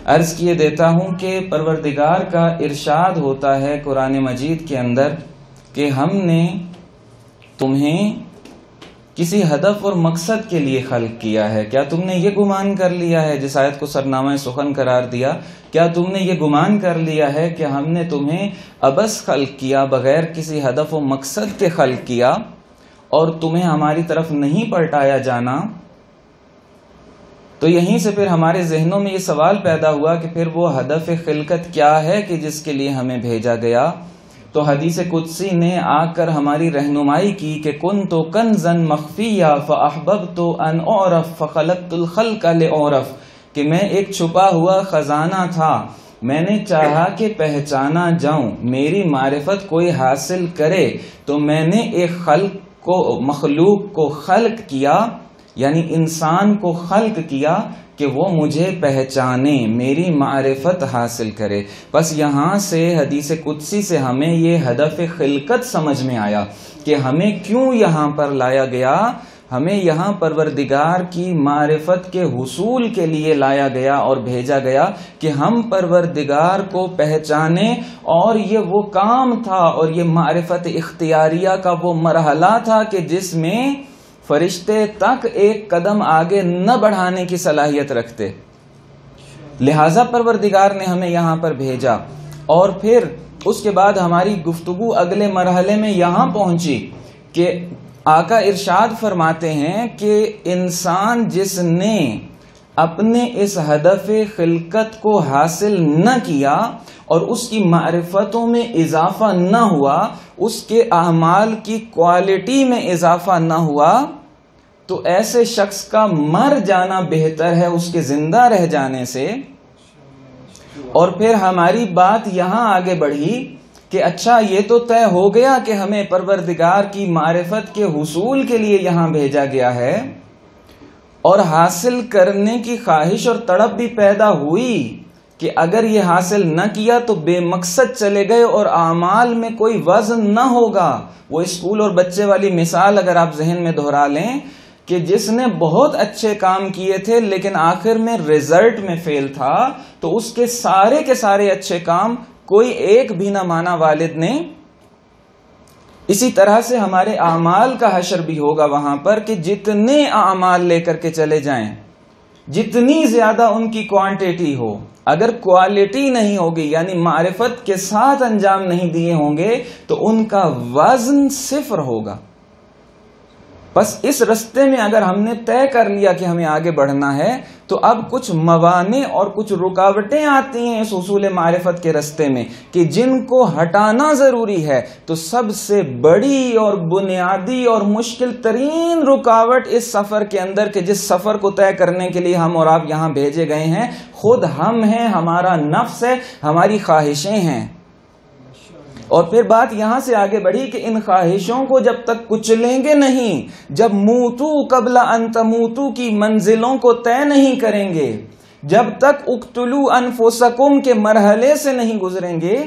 عرض کیے دیتا ہوں کہ پروردگار کا ارشاد ہوتا ہے قرآن مجید کے اندر کہ ہم نے تمہیں کسی ہدف اور مقصد کے لیے خلق کیا ہے. کیا تم نے یہ گمان کر لیا ہے، جس آیت کو سرنامہ سخن قرار دیا، کیا تم نے یہ گمان کر لیا ہے کہ ہم نے تمہیں عبث خلق کیا، بغیر کسی ہدف و مقصد کے خلق کیا اور تمہیں ہماری طرف نہیں پلٹایا جانا؟ تو یہیں سے پھر ہمارے ذہنوں میں یہ سوال پیدا ہوا کہ پھر وہ ہدف خلقت کیا ہے کہ جس کے لیے ہمیں بھیجا گیا. تو حدیث قدسی نے آ کر ہماری رہنمائی کی کہ کنت کنزا مخفیا فاحببت ان اعرف فخلقت الخلق لأعرف، کہ میں ایک چھپا ہوا خزانہ تھا، میں نے چاہا کہ پہچانا جاؤں، میری معرفت کوئی حاصل کرے، تو میں نے ایک مخلوق کو خلق کیا، یعنی انسان کو خلق کیا کہ وہ مجھے پہچانے، میری معرفت حاصل کرے. بس یہاں سے حدیث قدسی سے ہمیں یہ ہدف خلقت سمجھ میں آیا کہ ہمیں کیوں یہاں پر لایا گیا. ہمیں یہاں پروردگار کی معرفت کے حصول کے لیے لایا گیا اور بھیجا گیا کہ ہم پروردگار کو پہچانے، اور یہ وہ کام تھا اور یہ معرفت اختیاریہ کا وہ مرحلہ تھا کہ جس میں فرشتے تک ایک قدم آگے نہ بڑھانے کی صلاحیت رکھتے. لہذا پروردگار نے ہمیں یہاں پر بھیجا، اور پھر اس کے بعد ہماری گفتگو اگلے مرحلے میں یہاں پہنچی کہ آقا ارشاد فرماتے ہیں کہ انسان جس نے اپنے اس ہدف خلقت کو حاصل نہ کیا اور اس کی معرفتوں میں اضافہ نہ ہوا، اس کے اعمال کی کوالٹی میں اضافہ نہ ہوا، تو ایسے شخص کا مر جانا بہتر ہے اس کے زندہ رہ جانے سے. اور پھر ہماری بات یہاں آگے بڑھی کہ اچھا یہ تو طے ہو گیا کہ ہمیں پروردگار کی معرفت کے حصول کے لیے یہاں بھیجا گیا ہے، اور حاصل کرنے کی خواہش اور تڑپ بھی پیدا ہوئی کہ اگر یہ حاصل نہ کیا تو بے مقصد چلے گئے اور اعمال میں کوئی وزن نہ ہوگا. وہ اسکول اور بچے والی مثال اگر آپ ذہن میں دہرا لیں کہ جس نے بہت اچھے کام کیے تھے لیکن آخر میں رزلٹ میں فیل تھا، تو اس کے سارے اچھے کام کوئی ایک بھی نہ مانا والد نے. اسی طرح سے ہمارے اعمال کا حشر بھی ہوگا وہاں پر کہ جتنے اعمال لے کر کے چلے جائیں، جتنی زیادہ ان کی کوانٹیٹی ہو، اگر کوالٹی نہیں ہوگی، یعنی معرفت کے ساتھ انجام نہیں دیے ہوں گے، تو ان کا وزن صفر ہوگا. بس اس رستے میں اگر ہم نے طے کر لیا کہ ہمیں آگے بڑھنا ہے، تو اب کچھ موانع اور کچھ رکاوٹیں آتی ہیں اس حصول معرفت کے رستے میں کہ جن کو ہٹانا ضروری ہے. تو سب سے بڑی اور بنیادی اور مشکل ترین رکاوٹ اس سفر کے اندر، کہ جس سفر کو طے کرنے کے لیے ہم اور آپ یہاں بھیجے گئے ہیں، خود ہم ہیں، ہمارا نفس ہے، ہماری خواہشیں ہیں. اور پھر بات یہاں سے آگے بڑھی کہ ان خواہشوں کو جب تک کچلیں گے نہیں، جب موتو قبل ان تموتو کی منزلوں کو طے نہیں کریں گے، جب تک اقتلوا انفسکم کے مرحلے سے نہیں گزریں گے،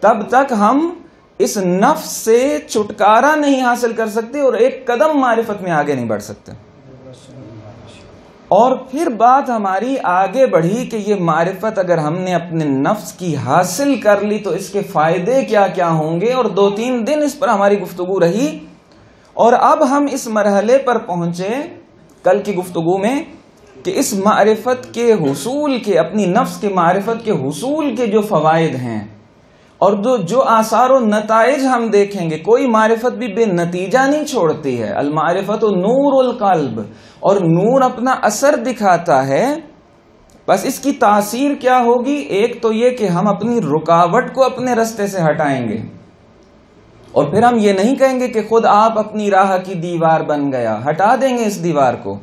تب تک ہم اس نفس سے چھٹکارا نہیں حاصل کر سکتے اور ایک قدم معرفت میں آگے نہیں بڑھ سکتے. اور پھر بات ہماری آگے بڑھی کہ یہ معرفت اگر ہم نے اپنے نفس کی حاصل کر لی تو اس کے فائدے کیا کیا ہوں گے، اور 2-3 دن اس پر ہماری گفتگو رہی. اور اب ہم اس مرحلے پر پہنچے کل کی گفتگو میں کہ اس معرفت کے حصول کے، اپنی نفس کے معرفت کے حصول کے جو فوائد ہیں اور جو آثار و نتائج ہم دیکھیں گے. کوئی معرفت بھی بے نتیجہ نہیں چھوڑتی ہے. المعرفت نور القلب، اور نور اپنا اثر دکھاتا ہے. بس اس کی تاثیر کیا ہوگی؟ ایک تو یہ کہ ہم اپنی رکاوٹ کو اپنے رستے سے ہٹائیں گے، اور پھر ہم یہ نہیں کہیں گے کہ خود آپ اپنی راہ کی دیوار بن گیا، ہٹا دیں گے اس دیوار کو.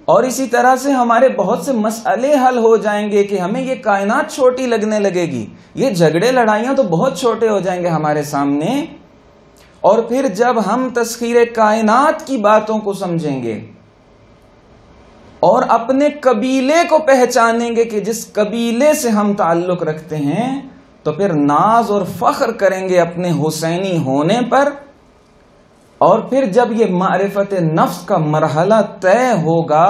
اور اسی طرح سے ہمارے بہت سے مسئلے حل ہو جائیں گے کہ ہمیں یہ کائنات چھوٹی لگنے لگے گی، یہ جھگڑے لڑائیاں تو بہت چھوٹے ہو جائیں گے ہمارے سامنے. اور پھر جب ہم تسخیر کائنات کی باتوں کو سمجھیں گے اور اپنے قبیلے کو پہچانیں گے کہ جس قبیلے سے ہم تعلق رکھتے ہیں، تو پھر ناز اور فخر کریں گے اپنے حسینی ہونے پر. اور پھر جب یہ معرفت نفس کا مرحلہ طے ہوگا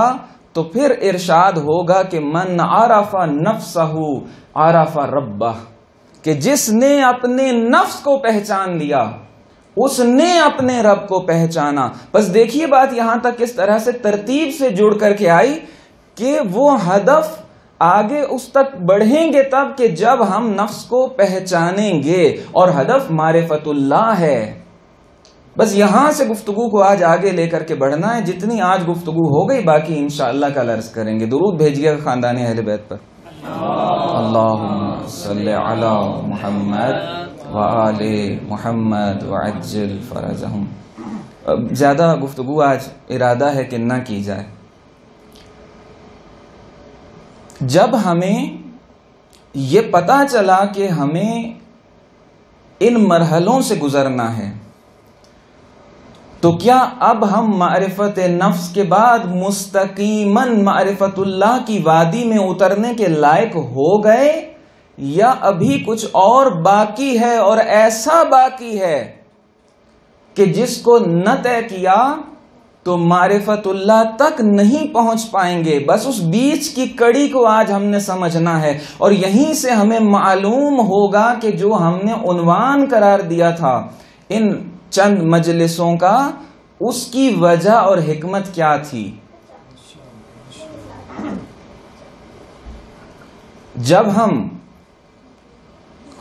تو پھر ارشاد ہوگا کہ من عرف نفسہ عرف ربہ، کہ جس نے اپنے نفس کو پہچان لیا اس نے اپنے رب کو پہچانا۔ بس دیکھیے بات یہاں تک کس طرح سے ترتیب سے جڑ کر کے آئی کہ وہ ہدف آگے اس تک بڑھیں گے تب کہ جب ہم نفس کو پہچانیں گے، اور ہدف معرفت اللہ ہے۔ بس یہاں سے گفتگو کو آج آگے لے کر کے بڑھنا ہے۔ جتنی آج گفتگو ہو گئی باقی انشاءاللہ کل عرض کریں گے۔ درود بھیجیے گا خاندان اہل بیت پر۔ اللہم صلی علی محمد وآل محمد وعجل فرجہم۔ زیادہ گفتگو آج ارادہ ہے کہ نہ کی جائے۔ جب ہمیں یہ پتا چلا کہ ہمیں ان مرحلوں سے گزرنا ہے تو کیا اب ہم معرفت نفس کے بعد مستقیماً معرفت اللہ کی وادی میں اترنے کے لائق ہو گئے، یا ابھی کچھ اور باقی ہے، اور ایسا باقی ہے کہ جس کو نہ طے کیا تو معرفت اللہ تک نہیں پہنچ پائیں گے؟ بس اس بیچ کی کڑی کو آج ہم نے سمجھنا ہے، اور یہیں سے ہمیں معلوم ہوگا کہ جو ہم نے عنوان قرار دیا تھا ان چند مجلسوں کا، اس کی وجہ اور حکمت کیا تھی۔ جب ہم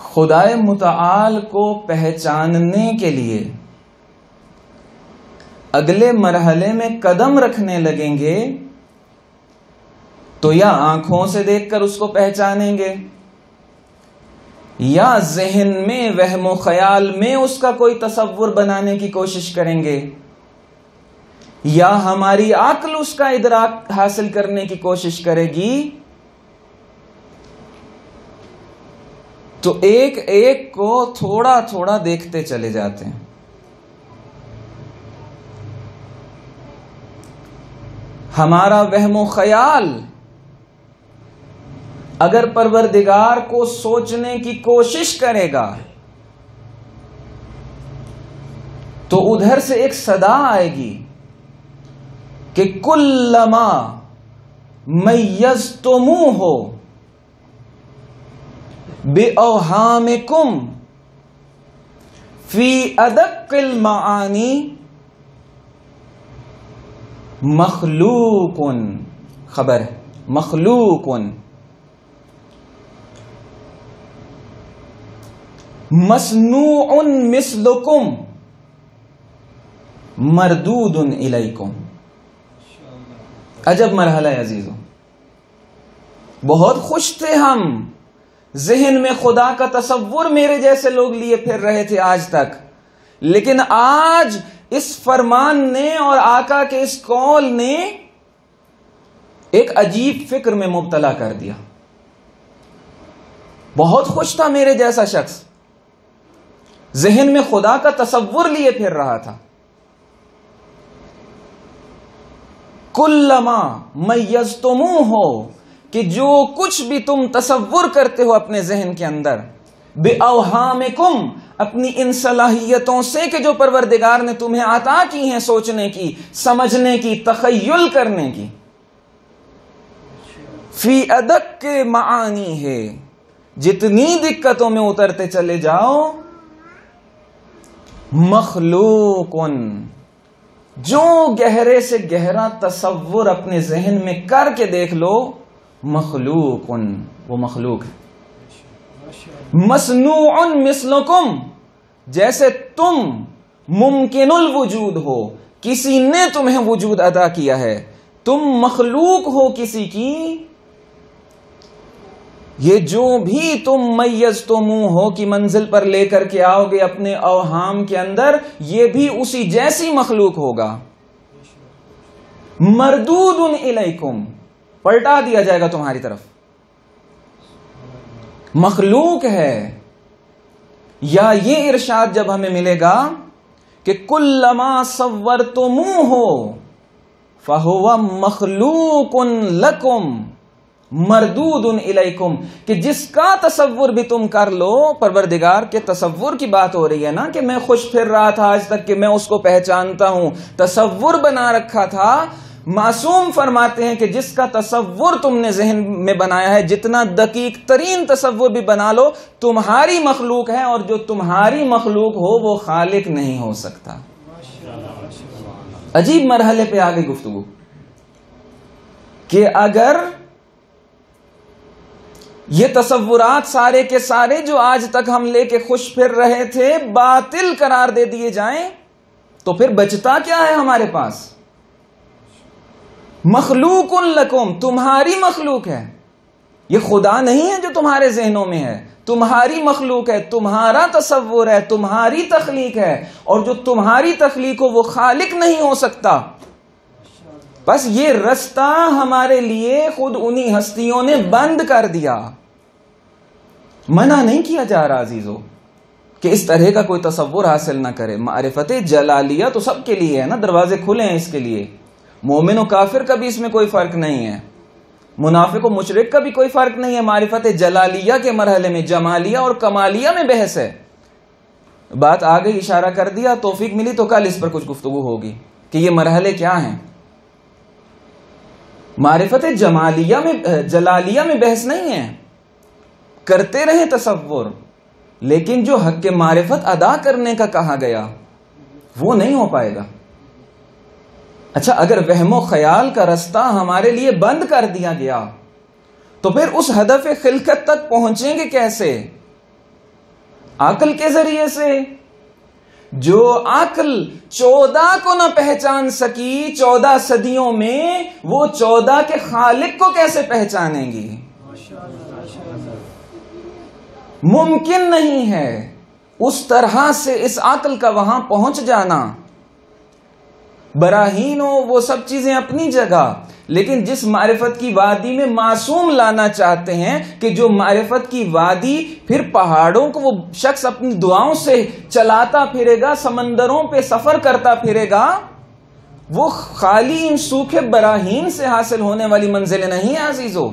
خدائے متعال کو پہچاننے کے لیے اگلے مرحلے میں قدم رکھنے لگیں گے تو یا آنکھوں سے دیکھ کر اس کو پہچانیں گے، یا ذہن میں وہم و خیال میں اس کا کوئی تصور بنانے کی کوشش کریں گے، یا ہماری عقل اس کا ادراک حاصل کرنے کی کوشش کرے گی۔ تو ایک ایک کو تھوڑا تھوڑا دیکھتے چلے جاتے ہیں۔ ہمارا وہم و خیال اگر پروردگار کو سوچنے کی کوشش کرے گا تو ادھر سے ایک صدا آئے گی کہ کلما میزتموہ بأوہامکم فی ادق المعانی مخلوق، خبر ہے مخلوق مصنوع مثلکم مردود الیکم۔ عجب مرحلہ ہے عزیزو۔ بہت خوش تھے ہم، ذہن میں خدا کا تصور میرے جیسے لوگ لیے پھر رہے تھے آج تک، لیکن آج اس فرمان نے اور آقا کے اس قول نے ایک عجیب فکر میں مبتلا کر دیا۔ بہت خوش تھا میرے جیسا شخص، ذہن میں خدا کا تصور لیے پھر رہا تھا۔ کلما میزتموہ، کہ جو کچھ بھی تم تصور کرتے ہو اپنے ذہن کے اندر، بأوہامکم، اپنی ان صلاحیتوں سے کہ جو پروردگار نے تمہیں عطا کی ہیں، سوچنے کی، سمجھنے کی، تخیل کرنے کی، فی ادق کے معانی ہے، جتنی دقتوں میں اترتے چلے جاؤ، مخلوق، جو گہرے سے گہرا تصور اپنے ذہن میں کر کے دیکھ لو، مخلوق، وہ مخلوق ہے۔ مصنوع مثلکم، جیسے تم ممکن الوجود ہو، کسی نے تمہیں وجود عطا کیا ہے، تم مخلوق ہو کسی کی۔ یہ جو بھی تم میزتموہ کی منزل پر لے کر کے آؤ گے اپنے اوہام کے اندر، یہ بھی اسی جیسی مخلوق ہوگا۔ مردود الیکم، پلٹا دیا جائے گا تمہاری طرف، مخلوق ہے۔ یا یہ ارشاد جب ہمیں ملے گا کہ کلما صورتموہ فہو مخلوق لکم مردود الیکم، کہ جس کا تصور بھی تم کر لو، پروردگار کے تصور کی بات ہو رہی ہے نا، کہ میں خوش پھر رہا تھا آج تک کہ میں اس کو پہچانتا ہوں، تصور بنا رکھا تھا، معصوم فرماتے ہیں کہ جس کا تصور تم نے ذہن میں بنایا ہے، جتنا دقیق ترین تصور بھی بنا لو، تمہاری مخلوق ہے، اور جو تمہاری مخلوق ہو وہ خالق نہیں ہو سکتا۔ عجیب مرحلے پہ آگے گفتگو کہ اگر یہ تصورات سارے کے سارے جو آج تک ہم لے کے خوش پھر رہے تھے باطل قرار دے دیے جائیں تو پھر بچتا کیا ہے ہمارے پاس؟ مخلوق لکم، تمہاری مخلوق ہے، یہ خدا نہیں ہے جو تمہارے ذہنوں میں ہے، تمہاری مخلوق ہے، تمہارا تصور ہے، تمہاری تخلیق ہے، اور جو تمہاری تخلیق ہو وہ خالق نہیں ہو سکتا۔ بس یہ رستہ ہمارے لیے خود انہی ہستیوں نے بند کر دیا۔ منع نہیں کیا جا رہا عزیزو کہ اس طرح کا کوئی تصور حاصل نہ کرے۔ معرفت جلالیہ تو سب کے لیے ہے نا، دروازے کھلے ہیں اس کے لیے۔ مومن و کافر کا بھی اس میں کوئی فرق نہیں ہے، منافق و مشرک کا بھی کوئی فرق نہیں ہے۔ معرفت جلالیہ کے مرحلے میں جمالیہ اور کمالیہ میں بحث ہے۔ بات آگے اشارہ کر دیا، توفیق ملی تو کل اس پر کچھ گفتگو ہوگی کہ یہ مرحلے کیا ہیں۔ معرفت جمالیہ میں جلالیہ میں بحث نہیں ہے، کرتے رہیں تصور، لیکن جو حق معرفت ادا کرنے کا کہا گیا وہ نہیں ہو پائے گا۔ اچھا، اگر وہم و خیال کا رستہ ہمارے لیے بند کر دیا گیا تو پھر اس ہدف خلقت تک پہنچیں گے کیسے؟ عقل کے ذریعے سے۔ جو عقل 14 کو نہ پہچان سکی 14 صدیوں میں، وہ 14 کے خالق کو کیسے پہچانیں گی؟ ممکن نہیں ہے اس طرح سے اس عقل کا وہاں پہنچ جانا۔ براہین ہو وہ سب چیزیں اپنی جگہ، لیکن جس معرفت کی وادی میں معصوم لانا چاہتے ہیں کہ جو معرفت کی وادی پھر پہاڑوں کو وہ شخص اپنی دعاؤں سے چلاتا پھرے گا، سمندروں پہ سفر کرتا پھرے گا، وہ خالی ان سوکھے براہین سے حاصل ہونے والی منزلیں نہیں ہیں عزیزو۔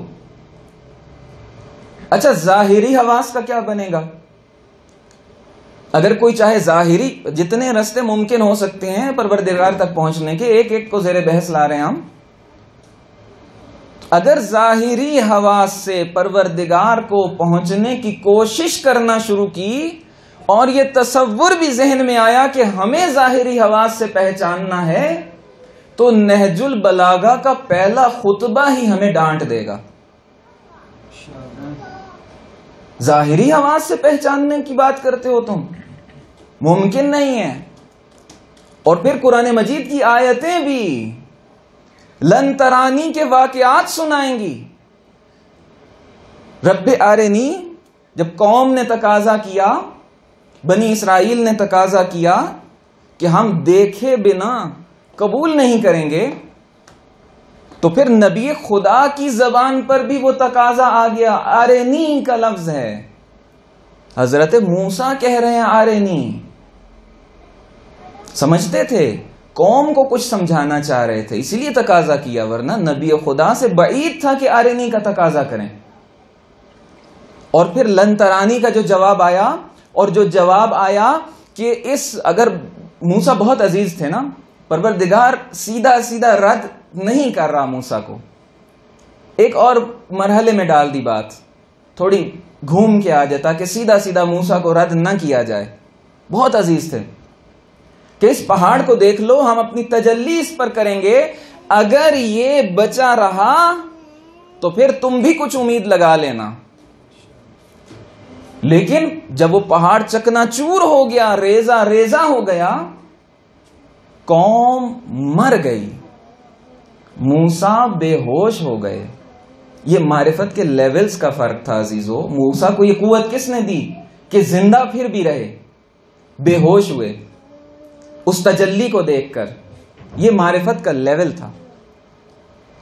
اچھا، ظاہری حواس کا کیا بنے گا؟ اگر کوئی چاہے ظاہری جتنے راستے ممکن ہو سکتے ہیں پروردگار تک پہنچنے کے، ایک ایک کو زیر بحث لا رہے ہیں ہم۔ اگر ظاہری حواس سے پروردگار کو پہنچنے کی کوشش کرنا شروع کی اور یہ تصور بھی ذہن میں آیا کہ ہمیں ظاہری حواس سے پہچاننا ہے، تو نہج البلاغہ کا پہلا خطبہ ہی ہمیں ڈانٹ دے گا۔ ظاہری حواس سے پہچاننے کی بات کرتے ہو تم، ممکن نہیں ہے۔ اور پھر قرآن مجید کی آیتیں بھی لن ترانی کے واقعات سنائیں گی۔ رب ارنی، جب قوم نے تقاضا کیا، بنی اسرائیل نے تقاضا کیا کہ ہم دیکھے بنا قبول نہیں کریں گے، تو پھر نبی خدا کی زبان پر بھی وہ تقاضا آ گیا، ارنی کا لفظ ہے۔ حضرت موسیٰ کہہ رہے ہیں ارنی، سمجھتے تھے قوم کو کچھ سمجھانا چاہ رہے تھے، اسی لیے تقاضا کیا، ورنہ نبی خدا سے بعید تھا کہ ارنی کا تقاضا کریں۔ اور پھر لن ترانی کا جو جواب آیا، اور جو جواب آیا کہ اگر موسیٰ بہت عزیز تھے نا، پروردگار سیدھا سیدھا رد نہیں کر رہا موسیٰ کو، ایک اور مرحلے میں ڈال دی بات، تھوڑی گھوم کے آ جاتا کہ سیدھا سیدھا موسیٰ کو رد نہ کیا جائے۔ بہت عزیز تھے کہ اس پہاڑ کو دیکھ لو، ہم اپنی تجلی اس پر کریں گے، اگر یہ بچا رہا تو پھر تم بھی کچھ امید لگا لینا۔ لیکن جب وہ پہاڑ چکنا چور ہو گیا، ریزہ ریزہ ہو گیا، قوم مر گئی، موسیٰ بے ہوش ہو گئے۔ یہ معرفت کے لیولز کا فرق تھا عزیزو۔ موسیٰ کو یہ قوت کس نے دی کہ زندہ پھر بھی رہے، بے ہوش ہوئے اس تجلی کو دیکھ کر؟ یہ معرفت کا لیول تھا،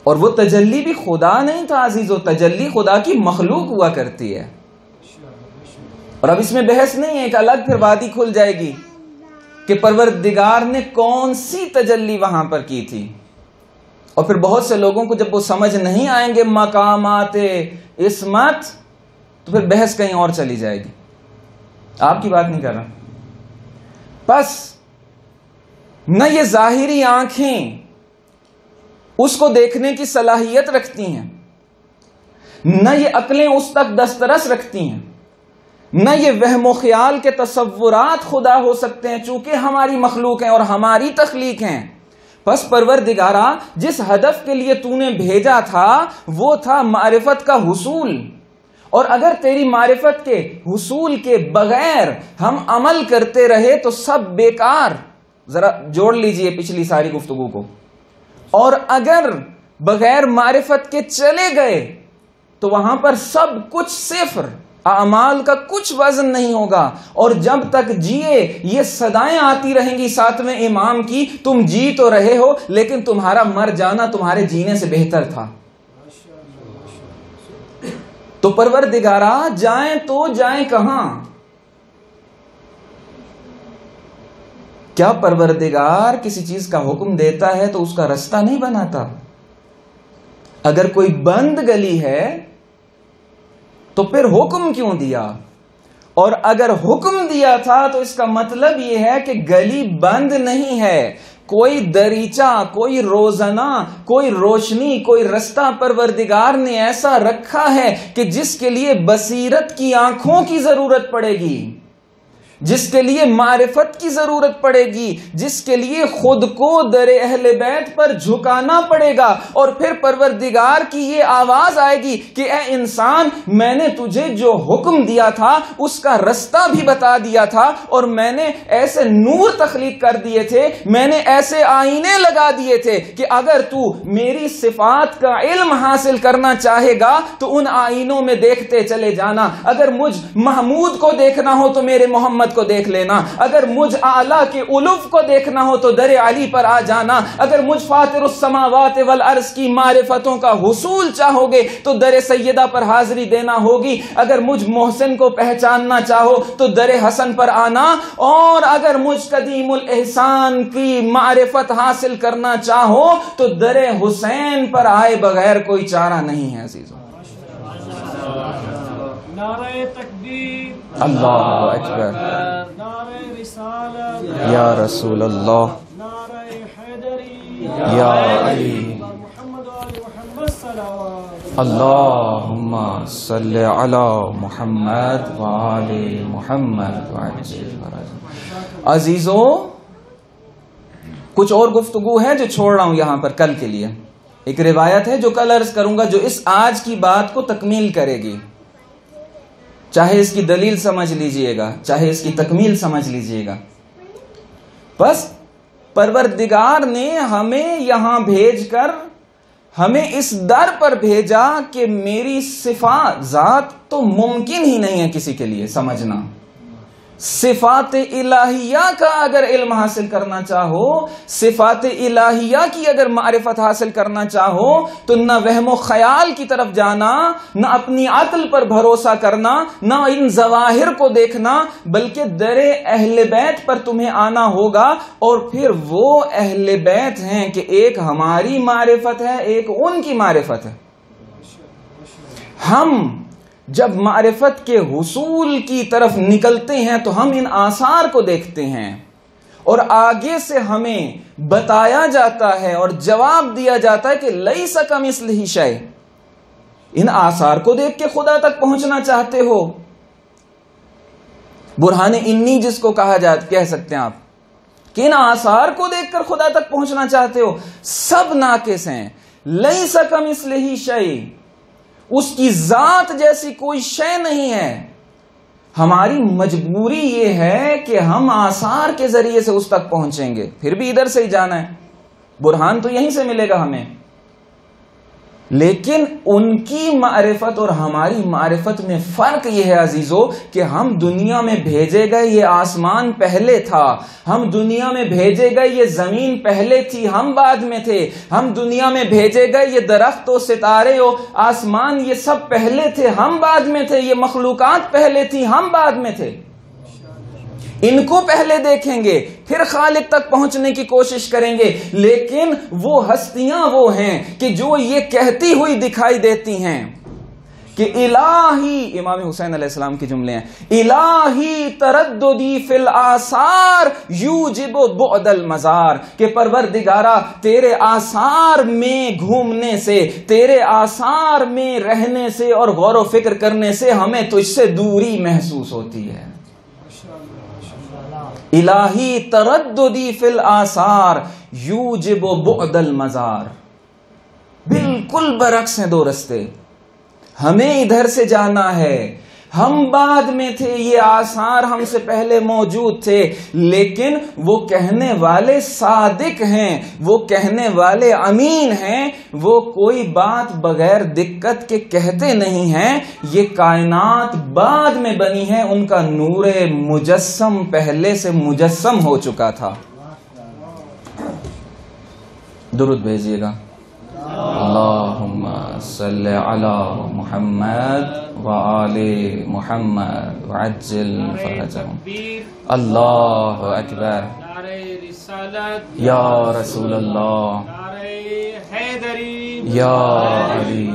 اور وہ تجلی بھی خدا نہیں تھا عزیزو، تجلی خدا کی مخلوق ہوا کرتی ہے۔ اور اب اس میں بحث نہیں ہے، ایک الگ پھر وادی کھل جائے گی کہ پروردگار نے کون سی تجلی وہاں پر کی تھی، اور پھر بہت سے لوگوں کو جب وہ سمجھ نہیں آئیں گے مقامات عصمت، تو پھر بحث کہیں اور چلی جائے گی۔ آپ کی بات نہیں کر رہا۔ بس نہ یہ ظاہری آنکھیں اس کو دیکھنے کی صلاحیت رکھتی ہیں، نہ یہ عقلیں اس تک دسترس رکھتی ہیں، نہ یہ وہم و خیال کے تصورات خدا ہو سکتے ہیں، چونکہ ہماری مخلوق ہیں اور ہماری تخلیق ہیں۔ پس پروردگارا، جس ہدف کے لیے تو نے بھیجا تھا وہ تھا معرفت کا حصول، اور اگر تیری معرفت کے حصول کے بغیر ہم عمل کرتے رہے تو سب بیکار۔ ذرا جوڑ لیجئے پچھلی ساری گفتگو کو۔ اور اگر بغیر معرفت کے چلے گئے تو وہاں پر سب کچھ صفر، اعمال کا کچھ وزن نہیں ہوگا۔ اور جب تک جیے یہ صدائیں آتی رہیں گی ساتویں امام کی، تم جی تو رہے ہو لیکن تمہارا مر جانا تمہارے جینے سے بہتر تھا۔ تو پروردگارا، جائیں تو جائیں کہاں؟ کیا پروردگار کسی چیز کا حکم دیتا ہے تو اس کا رستہ نہیں بناتا؟ اگر کوئی بند گلی ہے تو پھر حکم کیوں دیا؟ اور اگر حکم دیا تھا تو اس کا مطلب یہ ہے کہ گلی بند نہیں ہے، کوئی دریچہ، کوئی روزنہ، کوئی روشنی، کوئی رستہ پروردگار نے ایسا رکھا ہے کہ جس کے لیے بصیرت کی آنکھوں کی ضرورت پڑے گی، جس کے لیے معرفت کی ضرورت پڑے گی، جس کے لیے خود کو در اہل بیت پر جھکانا پڑے گا۔ اور پھر پروردگار کی یہ آواز آئے گی کہ اے انسان، میں نے تجھے جو حکم دیا تھا اس کا رستہ بھی بتا دیا تھا، اور میں نے ایسے نور تخلیق کر دیے تھے، میں نے ایسے آئینے لگا دیے تھے کہ اگر تو میری صفات کا علم حاصل کرنا چاہے گا تو ان آئینوں میں دیکھتے چلے جانا۔ اگر مجھ محمود کو دیکھنا ہو تو میرے محمد کو دیکھ لینا، اگر مجھ اعلیٰ کے الوف کو دیکھنا ہو تو در علی پر آ جانا، اگر مجھ فاطر السماوات والارض کی معرفتوں کا حصول چاہو گے تو در سیدہ پر حاضری دینا ہوگی، اگر مجھ محسن کو پہچاننا چاہو تو در حسن پر آنا، اور اگر مجھ قدیم الاحسان کی معرفت حاصل کرنا چاہو تو در حسین پر آئے بغیر کوئی چارہ نہیں ہے۔ عزیزوں، نعرہ تکبیر، اللہ اکبر، نعرہ رسالت، یا رسول اللہ، نعرہ حیدری، یا علی، محمد و آل محمد صلوات۔ اللہم صلی علی محمد وآل محمد وعجل۔ عزیزو، کچھ اور گفتگو ہے جو چھوڑ رہا ہوں یہاں پر کل کے لیے۔ ایک روایت ہے جو کل عرض کروں گا، جو اس آج کی بات کو تکمیل کرے گی، چاہے اس کی دلیل سمجھ لیجئے گا، چاہے اس کی تکمیل سمجھ لیجئے گا۔ بس پروردگار نے ہمیں یہاں بھیج کر ہمیں اس در پر بھیجا کہ میری صفات ذات تو ممکن ہی نہیں ہے کسی کے لیے سمجھنا۔ صفات الہیہ کا اگر علم حاصل کرنا چاہو، صفات الہیہ کی اگر معرفت حاصل کرنا چاہو تو نہ وہم و خیال کی طرف جانا، نہ اپنی عقل پر بھروسہ کرنا، نہ ان ظواہر کو دیکھنا، بلکہ در اہل بیت پر تمہیں آنا ہوگا۔ اور پھر وہ اہل بیت ہیں کہ ایک ہماری معرفت ہے، ایک ان کی معرفت ہے۔ ہم جب معرفت کے حصول کی طرف نکلتے ہیں تو ہم ان آثار کو دیکھتے ہیں، اور آگے سے ہمیں بتایا جاتا ہے اور جواب دیا جاتا ہے کہ لیس کمثلہ شیء۔ ان آثار کو دیکھ کے خدا تک پہنچنا چاہتے ہو؟ برہان انی جس کو کہہ سکتے ہیں آپ، کہ ان آثار کو دیکھ کر خدا تک پہنچنا چاہتے ہو؟ سب ناقص ہیں۔ لیس کمثلہ شیء، اس کی ذات جیسی کوئی شے نہیں ہے۔ ہماری مجبوری یہ ہے کہ ہم آثار کے ذریعے سے اس تک پہنچیں گے، پھر بھی ادھر سے ہی جانا ہے، برہان تو یہیں سے ملے گا ہمیں۔ لیکن ان کی معرفت اور ہماری معرفت میں فرق یہ ہے عزیزو کہ ہم دنیا میں بھیجے گئے یہ آسمان پہلے تھا، ہم دنیا میں بھیجے گئے یہ زمین پہلے تھی، ہم بعد میں تھے، ہم دنیا میں بھیجے گئے یہ درخت و ستارے و آسمان یہ سب پہلے تھے، ہم بعد میں تھے، یہ مخلوقات پہلے تھی، ہم بعد میں تھے۔ ان کو پہلے دیکھیں گے، پھر خالق تک پہنچنے کی کوشش کریں گے۔ لیکن وہ ہستیاں وہ ہیں کہ جو یہ کہتی ہوئی دکھائی دیتی ہیں کہ الہی، امام حسین علیہ السلام کے جملے ہیں، الہی ترددی فی الآثار یوجب بعد المزار، کہ پروردگارا تیرے آثار میں گھومنے سے، تیرے آثار میں رہنے سے اور غور و فکر کرنے سے ہمیں تجھ سے دوری محسوس ہوتی ہے۔ الہی ترددی فی الآثار یوجب بعد المزار، بالکل برعکس ہیں دو رستے، ہمیں ادھر سے جانا ہے، ہم بعد میں تھے، یہ آثار ہم سے پہلے موجود تھے، لیکن وہ کہنے والے صادق ہیں، وہ کہنے والے امین ہیں، وہ کوئی بات بغیر دقت کے کہتے نہیں ہیں، یہ کائنات بعد میں بنی ہے، ان کا نور مجسم پہلے سے مجسم ہو چکا تھا۔ درود بھیجیے گا، اللہم صلی علی محمد وآل محمد وعجل فرجہم۔ اللہ اکبر، یا رسول اللہ، یا علی،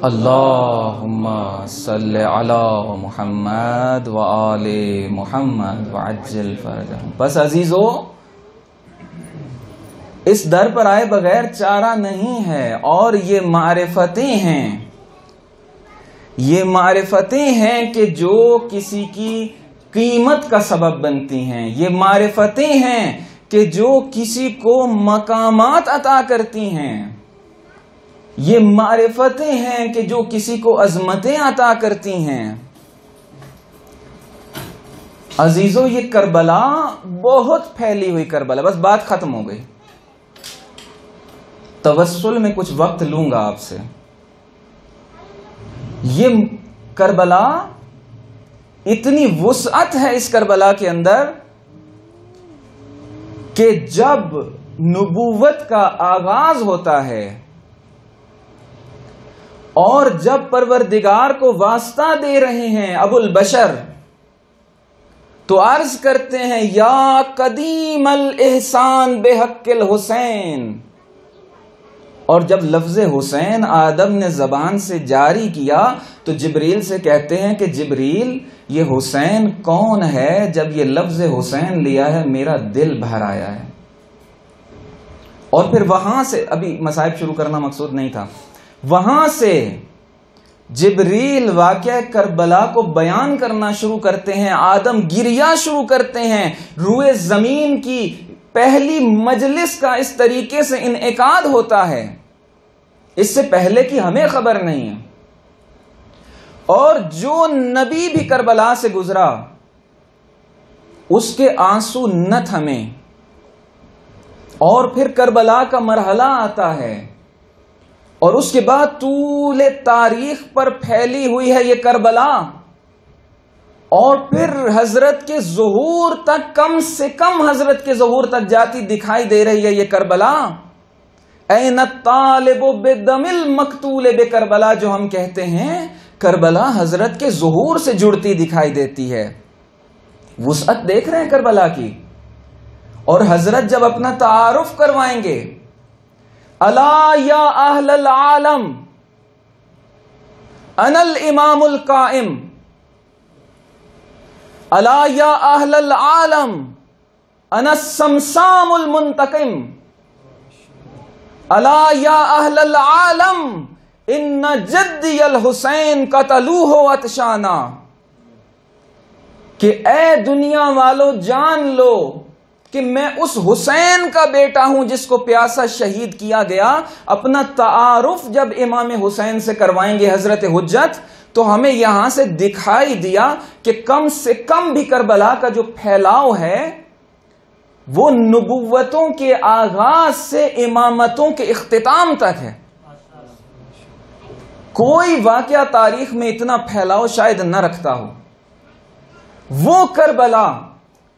اللہم صلی علی محمد وآل محمد وعجل فرجہم۔ بس عزیزو، اس در پر آئے بغیر چارہ نہیں ہے، اور یہ معرفتیں ہیں، یہ معرفتیں ہیں کہ جو کسی کی قیمت کا سبب بنتی ہیں، یہ معرفتیں ہیں کہ جو کسی کو مقامات عطا کرتی ہیں، یہ معرفتیں ہیں کہ جو کسی کو عظمتیں عطا کرتی ہیں۔ عزیزو، یہ کربلا بہت پھیلی ہوئی کربلا، بس بات ختم ہو گئی، توسل میں کچھ وقت لوں گا آپ سے۔ یہ کربلا، اتنی وسعت ہے اس کربلا کے اندر کہ جب نبوت کا آغاز ہوتا ہے اور جب پروردگار کو واسطہ دے رہے ہیں ابو البشر، تو عرض کرتے ہیں یا قدیم الاحسان بحق الحسین، اور جب لفظ حسین آدم نے زبان سے جاری کیا تو جبریل سے کہتے ہیں کہ جبریل، یہ حسین کون ہے؟ جب یہ لفظ حسین لیا ہے میرا دل بھر آیا ہے۔ اور پھر وہاں سے، ابھی مصائب شروع کرنا مقصود نہیں تھا، وہاں سے جبریل واقعہ کربلا کو بیان کرنا شروع کرتے ہیں، آدم گریا شروع کرتے ہیں، روئے زمین کی پہلی مجلس کا اس طریقے سے انعقاد ہوتا ہے، اس سے پہلے کی ہمیں خبر نہیں ہے۔ اور جو نبی بھی کربلا سے گزرا اس کے آنسو نہ تھمے، اور پھر کربلا کا مرحلہ آتا ہے، اور اس کے بعد طول تاریخ پر پھیلی ہوئی ہے یہ کربلا، اور پھر حضرت کے ظہور تک، کم سے کم حضرت کے ظہور تک جاتی دکھائی دے رہی ہے یہ کربلا۔ این الطالب بدم المقتول بکربلا، جو ہم کہتے ہیں، کربلا حضرت کے ظہور سے جڑتی دکھائی دیتی ہے۔ وسعت دیکھ رہے ہیں کربلا کی۔ اور حضرت جب اپنا تعارف کروائیں گے، الا یا اہل العالم انا الامام القائم، الا یا اہل العالم انا السمسام المنتقم، الا یا اہل العالم ان جدی الحسین قتلوہ عطشانا، کہ اے دنیا والو جان لو کہ میں اس حسین کا بیٹا ہوں جس کو پیاسا شہید کیا گیا۔ اپنا تعارف جب امام حسین سے کروائیں گے حضرت حجت، تو ہمیں یہاں سے دکھائی دیا کہ کم سے کم بھی کربلا کا جو پھیلاؤ ہے وہ نبوتوں کے آغاز سے امامتوں کے اختتام تک ہے۔ کوئی واقعہ تاریخ میں اتنا پھیلاؤ شاید نہ رکھتا ہو۔ وہ کربلا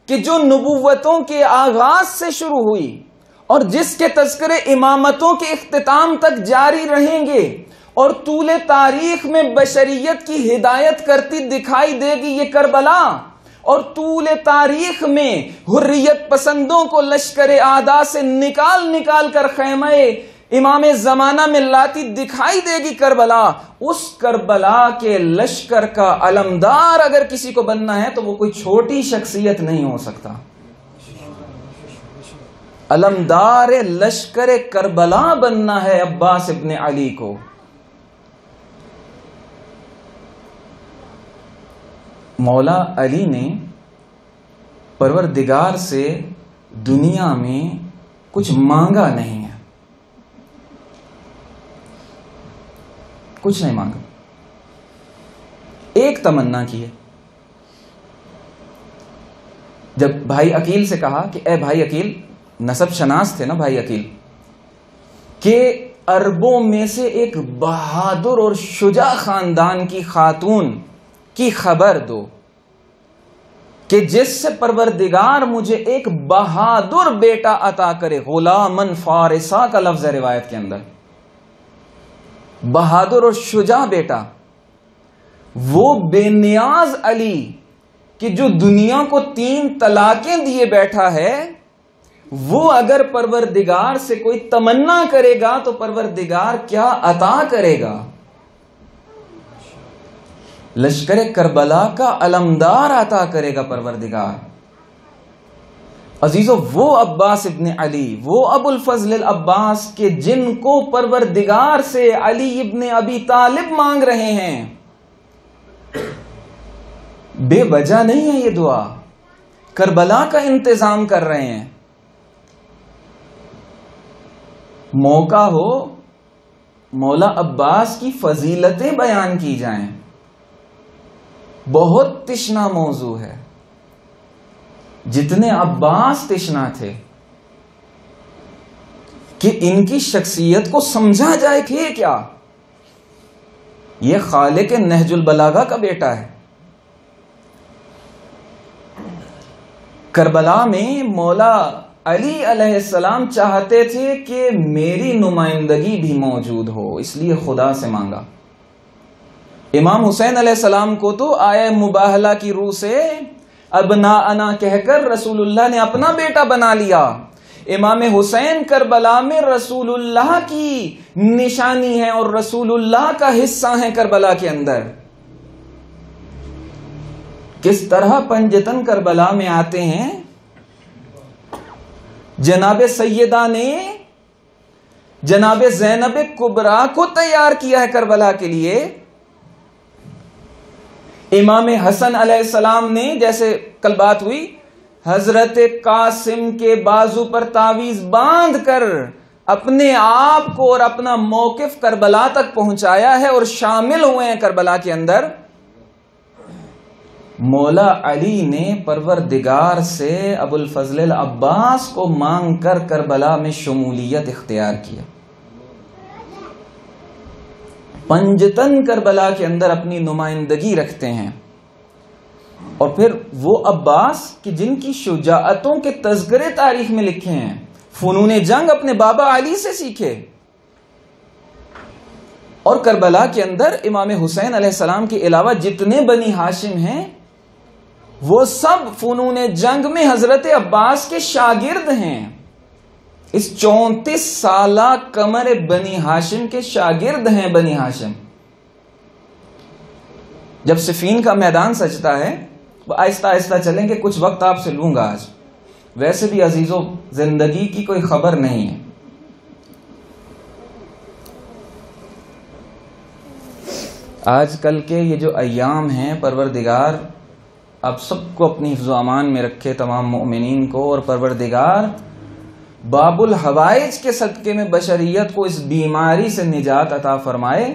کہ جو نبوتوں کے آغاز سے شروع ہوئی اور جس کے تذکرے امامتوں کے اختتام تک جاری رہیں گے، اور طول تاریخ میں بشریت کی ہدایت کرتی دکھائی دے گی یہ کربلا، اور طول تاریخ میں حریت پسندوں کو لشکر اعداء سے نکال نکال کر خیمہ امام زمانہ میں لاتی دکھائی دے گی کربلا، اس کربلا کے لشکر کا علمدار اگر کسی کو بننا ہے تو وہ کوئی چھوٹی شخصیت نہیں ہو سکتا۔ علمدار لشکر کربلا بننا ہے عباس ابن علی کو۔ مولا علی نے پروردگار سے دنیا میں کچھ مانگا نہیں ہے، کچھ نہیں مانگا، ایک تمنا کی ہے۔ جب بھائی عقیل سے کہا کہ اے بھائی عقیل، نسب شناس تھے نا بھائی عقیل، کہ عربوں میں سے ایک بہادر اور شجاع خاندان کی خاتون کی خبر دو کہ جس سے پروردگار مجھے ایک بہادر بیٹا عطا کرے۔ غلامن فارسا کا لفظ ہے روایت کے اندر، بہادر اور شجاع بیٹا۔ وہ بے نیاز علی کہ جو دنیا کو 3 طلاقیں دیے بیٹھا ہے، وہ اگر پروردگار سے کوئی تمنا کرے گا تو پروردگار کیا عطا کرے گا؟ لشکر کربلا کا علمدار عطا کرے گا پروردگار۔ عزیزو، وہ عباس ابن علی، وہ ابو الفضل العباس کے جن کو پروردگار سے علی ابن ابی طالب مانگ رہے ہیں، بے وجہ نہیں ہے یہ دعا، کربلا کا انتظام کر رہے ہیں۔ موقع ہو مولا عباس کی فضیلتیں بیان کی جائیں، بہت تشنا موضوع ہے، جتنے عباس تشنا تھے، کہ ان کی شخصیت کو سمجھا جائے کہ یہ کیا، یہ خالق نہج البلاغہ کا بیٹا ہے۔ کربلا میں مولا علی علیہ السلام چاہتے تھے کہ میری نمائندگی بھی موجود ہو، اس لیے خدا سے مانگا۔ امام حسین علیہ السلام کو تو آیہ مباہلہ کی روح سے ابناءنا کہہ کر رسول اللہ نے اپنا بیٹا بنا لیا۔ امام حسین کربلا میں رسول اللہ کی نشانی ہے اور رسول اللہ کا حصہ ہے کربلا کے اندر۔ کس طرح پنجتن کربلا میں آتے ہیں، جناب سیدہ نے جناب زینب کبریٰ کو تیار کیا ہے کربلا کے لیے۔ امام حسن علیہ السلام نے، جیسے کل بات ہوئی، حضرت قاسم کے بازو پر تعویذ باندھ کر اپنے آپ کو اور اپنا موقف کربلا تک پہنچایا ہے اور شامل ہوئے ہیں کربلا کے اندر۔ مولا علی نے پروردگار سے ابو الفضل العباس کو مانگ کر کربلا میں شمولیت اختیار کیا۔ پنجتن کربلا کے اندر اپنی نمائندگی رکھتے ہیں، اور پھر وہ عباس کہ جن کی شجاعتوں کے تذکرے تاریخ میں لکھے ہیں، فنون جنگ اپنے بابا علی سے سیکھے، اور کربلا کے اندر امام حسین علیہ السلام کے علاوہ جتنے بنی ہاشم ہیں وہ سب فنون جنگ میں حضرت عباس کے شاگرد ہیں۔ اس 34 سالہ قمر بنی ہاشم کے شاگرد ہیں بنی ہاشم۔ جب صفین کا میدان سجتا ہے، وہ آہستہ آہستہ چلیں گے، کچھ وقت آپ سے لوں گا آج، ویسے بھی عزیزوں زندگی کی کوئی خبر نہیں ہے۔ آج کل کے یہ جو ایام ہیں، پروردگار آپ سب کو اپنی حفظ و امان میں رکھے، تمام مؤمنین کو، اور پروردگار باب الحوائج کے صدقے میں بشریت کو اس بیماری سے نجات عطا فرمائے۔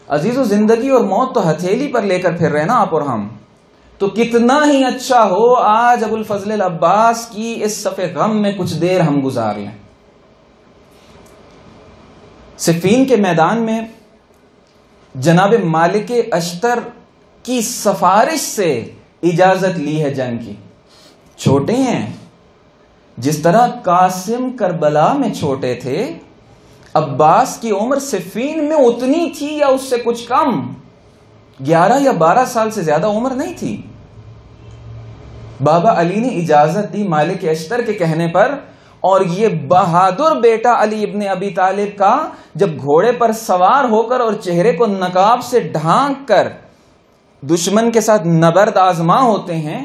عزیزو، زندگی اور موت تو ہتھیلی پر لے کر پھر رہے نا آپ اور ہم، تو کتنا ہی اچھا ہو آج ابو الفضل العباس کی اس صف غم میں کچھ دیر ہم گزار لیں۔ صفین کے میدان میں جناب مالک اشتر کی سفارش سے اجازت لی ہے جنگ کی۔ چھوٹے ہیں، جس طرح قاسم کربلا میں چھوٹے تھے، عباس کی عمر صفین میں اتنی تھی یا اس سے کچھ کم، 11 یا 12 سال سے زیادہ عمر نہیں تھی۔ بابا علی نے اجازت دی مالک اشتر کے کہنے پر، اور یہ بہادر بیٹا علی ابن ابی طالب کا جب گھوڑے پر سوار ہو کر اور چہرے کو نقاب سے ڈھانک کر دشمن کے ساتھ نبرد آزما ہوتے ہیں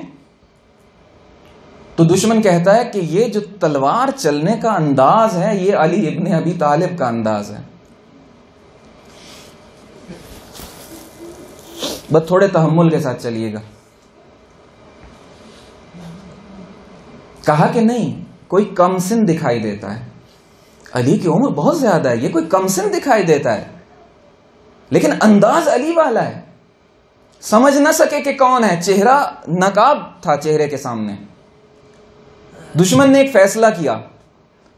تو دشمن کہتا ہے کہ یہ جو تلوار چلنے کا انداز ہے یہ علی ابن ابی طالب کا انداز ہے. بس تھوڑے تحمل کے ساتھ چلیے گا. کہا کہ نہیں، کوئی کم سن دکھائی دیتا ہے، علی کی عمر بہت زیادہ ہے، یہ کوئی کم سن دکھائی دیتا ہے، لیکن انداز علی والا ہے. سمجھ نہ سکے کہ کون ہے، چہرہ نقاب تھا چہرے کے سامنے. دشمن نے ایک فیصلہ کیا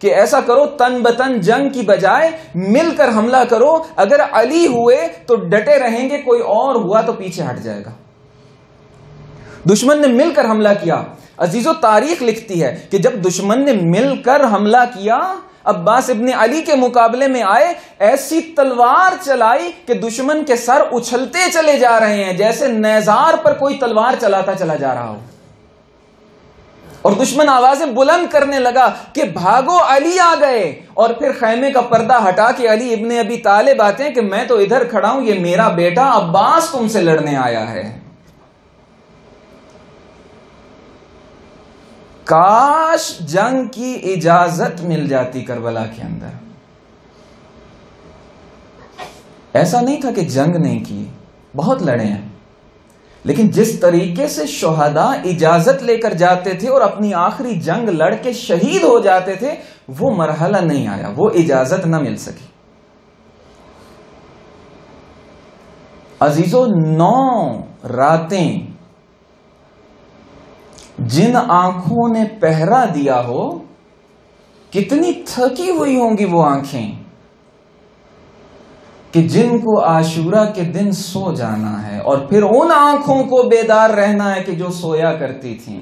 کہ ایسا کرو، تن بتن جنگ کی بجائے مل کر حملہ کرو، اگر علی ہوئے تو ڈٹے رہیں گے، کوئی اور ہوا تو پیچھے ہٹ جائے گا. دشمن نے مل کر حملہ کیا. عزیزو، تاریخ لکھتی ہے کہ جب دشمن نے مل کر حملہ کیا، عباس ابن علی کے مقابلے میں آئے، ایسی تلوار چلائی کہ دشمن کے سر اچھلتے چلے جا رہے ہیں جیسے نیزار پر کوئی تلوار چلاتا چلا جا رہا ہو. اور دشمن آوازیں بلند کرنے لگا کہ بھاگو، علی آ گئے. اور پھر خیمے کا پردہ ہٹا کے علی ابن ابی طالب آتے ہیں کہ میں تو ادھر کھڑا ہوں، یہ میرا بیٹا عباس تم سے لڑنے آیا ہے. کاش جنگ کی اجازت مل جاتی کربلا کے اندر. ایسا نہیں تھا کہ جنگ نہیں کی، بہت لڑے ہیں، لیکن جس طریقے سے شہداء اجازت لے کر جاتے تھے اور اپنی آخری جنگ لڑ کے شہید ہو جاتے تھے، وہ مرحلہ نہیں آیا، وہ اجازت نہ مل سکی. عزیزو، 9 راتیں جن آنکھوں نے پہرا دیا ہو، کتنی تھکی ہوئی ہوں گی وہ آنکھیں کہ جن کو عاشورہ کے دن سو جانا ہے، اور پھر ان آنکھوں کو بیدار رہنا ہے کہ جو سویا کرتی تھیں.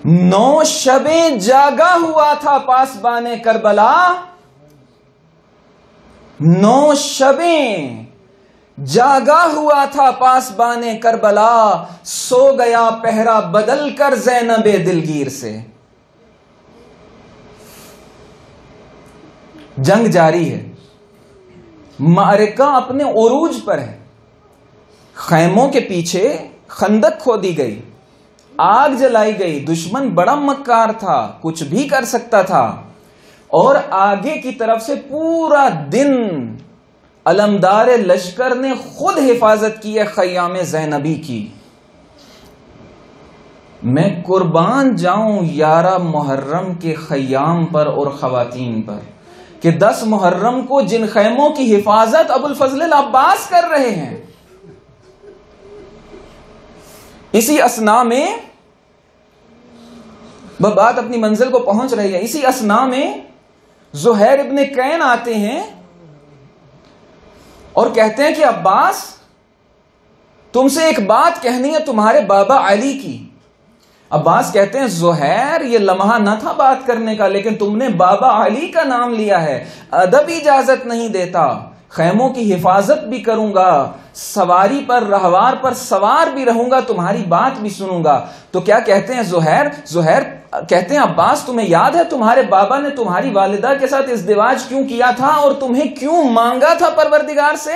نو شبیں جاگا ہوا تھا پاسبان کربلا، 9 شبیں جاگا ہوا تھا پاسبان کربلا، سو گیا پہرا بدل کر زینب دلگیر سے. جنگ جاری ہے، معرکہ اپنے عروج پر ہے. خیموں کے پیچھے خندق کھودی گئی، آگ جلائی گئی. دشمن بڑا مکار تھا، کچھ بھی کر سکتا تھا. اور آگے کی طرف سے پورا دن علمدار لشکر نے خود حفاظت کی ہے خیام زینبی کی. میں قربان جاؤں 11 محرم کے خیام پر اور خواتین پر کہ 10 محرم کو جن خیموں کی حفاظت ابو الفضل العباس کر رہے ہیں. اسی اثناء میں بات اپنی منزل کو پہنچ رہی ہے. اسی اثناء میں زہیر ابن کین آتے ہیں اور کہتے ہیں کہ عباس، تم سے ایک بات کہنی ہے تمہارے بابا علی کی. عباس کہتے ہیں زہیر، یہ لمحہ نہ تھا بات کرنے کا، لیکن تم نے بابا علی کا نام لیا ہے، ادب اجازت نہیں دیتا. خیموں کی حفاظت بھی کروں گا، سواری پر رہوار پر سوار بھی رہوں گا، تمہاری بات بھی سنوں گا. تو کیا کہتے ہیں زہیر کہتے ہیں عباس، تمہیں یاد ہے تمہارے بابا نے تمہاری والدہ کے ساتھ ازدواج کیوں کیا تھا اور تمہیں کیوں مانگا تھا پروردگار سے؟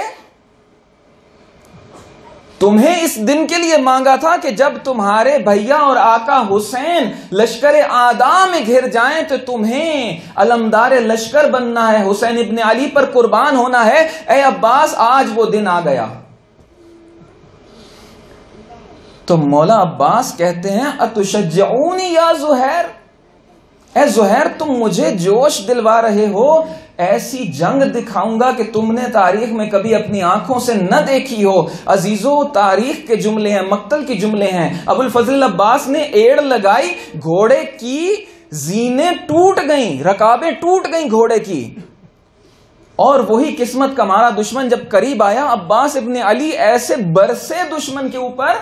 تمہیں اس دن کے لیے مانگا تھا کہ جب تمہارے بھیا اور آقا حسین لشکر اعداء میں گھر جائیں تو تمہیں علمدار لشکر بننا ہے، حسین ابن علی پر قربان ہونا ہے. اے عباس، آج وہ دن آ گیا. تو مولا عباس کہتے ہیں اتشجعونی یا زہیر، اے زہیر تم مجھے جوش دلوا رہے ہو، ایسی جنگ دکھاؤں گا کہ تم نے تاریخ میں کبھی اپنی آنکھوں سے نہ دیکھی ہو. عزیزو، تاریخ کے جملے ہیں، مقتل کے جملے ہیں. ابو الفضل عباس نے ایڑ لگائی، گھوڑے کی زینے ٹوٹ گئیں، رکابیں ٹوٹ گئیں گھوڑے کی. اور وہی قسمت کا مارا دشمن جب قریب آیا، عباس ابن علی ایسے برسے دشمن کے اوپر.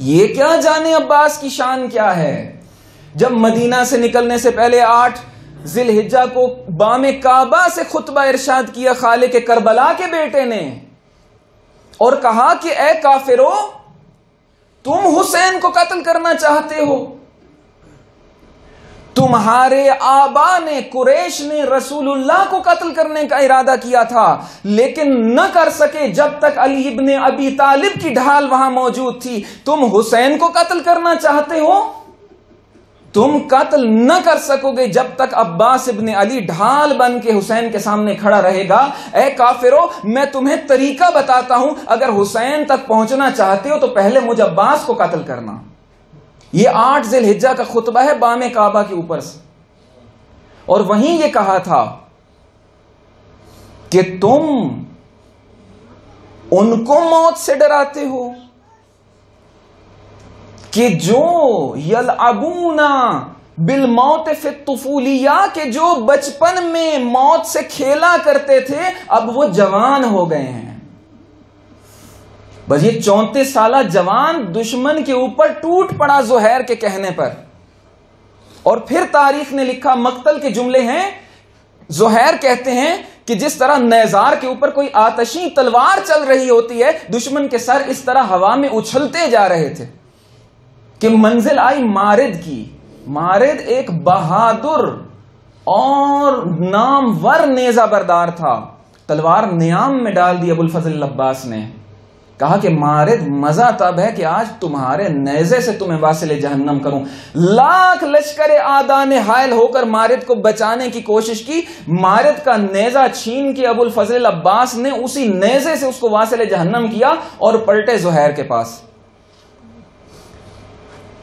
یہ کیا جانے عباس کی شان کیا ہے. جب مدینہ سے نکلنے سے پہلے 8 ذی الحجہ کو بام کعبہ سے خطبہ ارشاد کیا خالق کربلا کے بیٹے نے اور کہا کہ اے کافرو، تم حسین کو قتل کرنا چاہتے ہو؟ تمہارے آبا نے، قریش نے رسول اللہ کو قتل کرنے کا ارادہ کیا تھا، لیکن نہ کر سکے جب تک علی ابن ابی طالب کی ڈھال وہاں موجود تھی۔ تم حسین کو قتل کرنا چاہتے ہو؟ تم قتل نہ کر سکو گے جب تک عباس ابن علی ڈھال بن کے حسین کے سامنے کھڑا رہے گا۔ اے کافرو، میں تمہیں طریقہ بتاتا ہوں، اگر حسین تک پہنچنا چاہتے ہو تو پہلے مجھ عباس کو قتل کرنا۔ یہ 8 ذی الحجہ کا خطبہ ہے بام کعبہ کے اوپر سے، اور وہیں یہ کہا تھا کہ تم ان کو موت سے ڈراتے ہو کہ جو یلعبون بالموت فی الطفولیہ، کہ جو بچپن میں موت سے کھیلا کرتے تھے اب وہ جوان ہو گئے ہیں۔ بس یہ 34 سالہ جوان دشمن کے اوپر ٹوٹ پڑا زہیر کے کہنے پر۔ اور پھر تاریخ نے لکھا، مقتل کے جملے ہیں، زہیر کہتے ہیں کہ جس طرح نیزار کے اوپر کوئی آتشی تلوار چل رہی ہوتی ہے، دشمن کے سر اس طرح ہوا میں اچھلتے جا رہے تھے کہ منزل آئی مارد کی۔ مارد ایک بہادر اور نامور نیزہ بردار تھا، تلوار نیام میں ڈال دی ابو الفضل العباس نے، کہا کہ مارد مزہ تب ہے کہ آج تمہارے نیزے سے تمہیں واصل جہنم کروں۔ لاکھ لشکر آدھا نے حائل ہو کر مارد کو بچانے کی کوشش کی، مارد کا نیزہ چھین کے ابو الفضل العباس نے اسی نیزے سے اس کو واصل جہنم کیا اور پلٹے زہیر کے پاس۔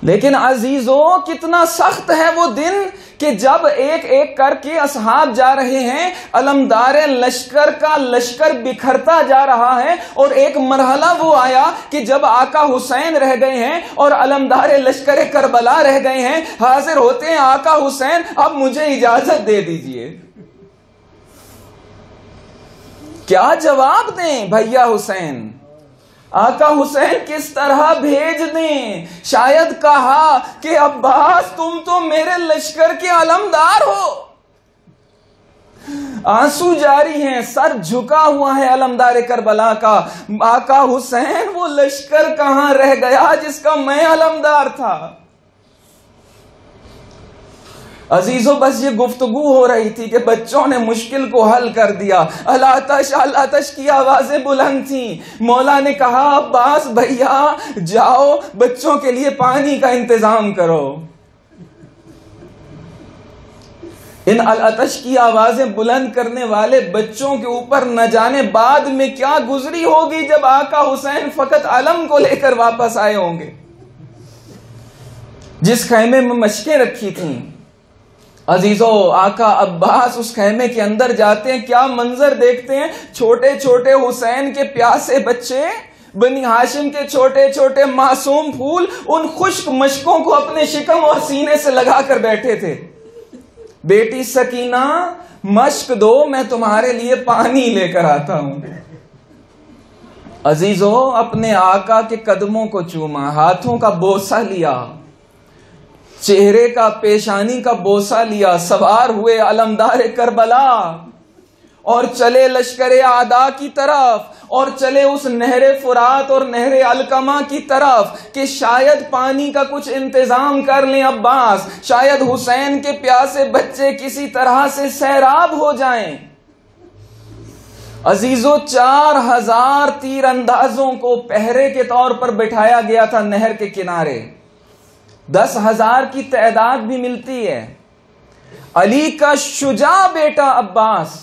لیکن عزیزو، کتنا سخت ہے وہ دن کہ جب ایک ایک کر کے اصحاب جا رہے ہیں، علمدار لشکر کا لشکر بکھرتا جا رہا ہے، اور ایک مرحلہ وہ آیا کہ جب آقا حسین رہ گئے ہیں اور علمدار لشکر کربلا رہ گئے ہیں، حاضر ہوتے ہیں آقا حسین، اب مجھے اجازت دے دیجئے۔ کیا جواب دیں بھیا حسین؟ آقا حسین کس طرح بھیج دیں؟ شاید کہا کہ عباس تم تو میرے لشکر کے علمدار ہو۔ آنسو جاری ہیں، سر جھکا ہوا ہے علمدار کربلا کا۔ آقا حسین وہ لشکر کہاں رہ گیا جس کا میں علمدار تھا؟ عزیزو، بس یہ گفتگو ہو رہی تھی کہ بچوں نے مشکل کو حل کر دیا۔ الاتش الاتش کی آوازیں بلند تھیں۔ مولا نے کہا عباس بھیا جاؤ بچوں کے لیے پانی کا انتظام کرو۔ ان الاتش کی آوازیں بلند کرنے والے بچوں کے اوپر نہ جانے بعد میں کیا گزری ہوگی جب آقا حسین فقط علم کو لے کر واپس آئے ہوں گے۔ جس خیمے میں مشقیں رکھی تھیں، عزیزو آقا عباس اس خیمے کے اندر جاتے ہیں، کیا منظر دیکھتے ہیں؟ چھوٹے چھوٹے حسین کے پیاسے بچے، بنی ہاشم کے چھوٹے چھوٹے معصوم پھول ان خشک مشکوں کو اپنے شکم اور سینے سے لگا کر بیٹھے تھے۔ بیٹی سکینہ مشک دو، میں تمہارے لیے پانی لے کر آتا ہوں۔ عزیزو اپنے آقا کے قدموں کو چوما، ہاتھوں کا بوسہ لیا، چہرے کا پیشانی کا بوسہ لیا، سوار ہوئے علمدار کربلا اور چلے لشکر اعداء کی طرف، اور چلے اس نہر فرات اور نہر القمہ کی طرف کہ شاید پانی کا کچھ انتظام کر لیں عباس، شاید حسین کے پیاسے بچے کسی طرح سے سیراب ہو جائیں۔ عزیزو 4000 تیر اندازوں کو پہرے کے طور پر بٹھایا گیا تھا نہر کے کنارے، 10,000 کی تعداد بھی ملتی ہے۔ علی کا شجاع بیٹا عباس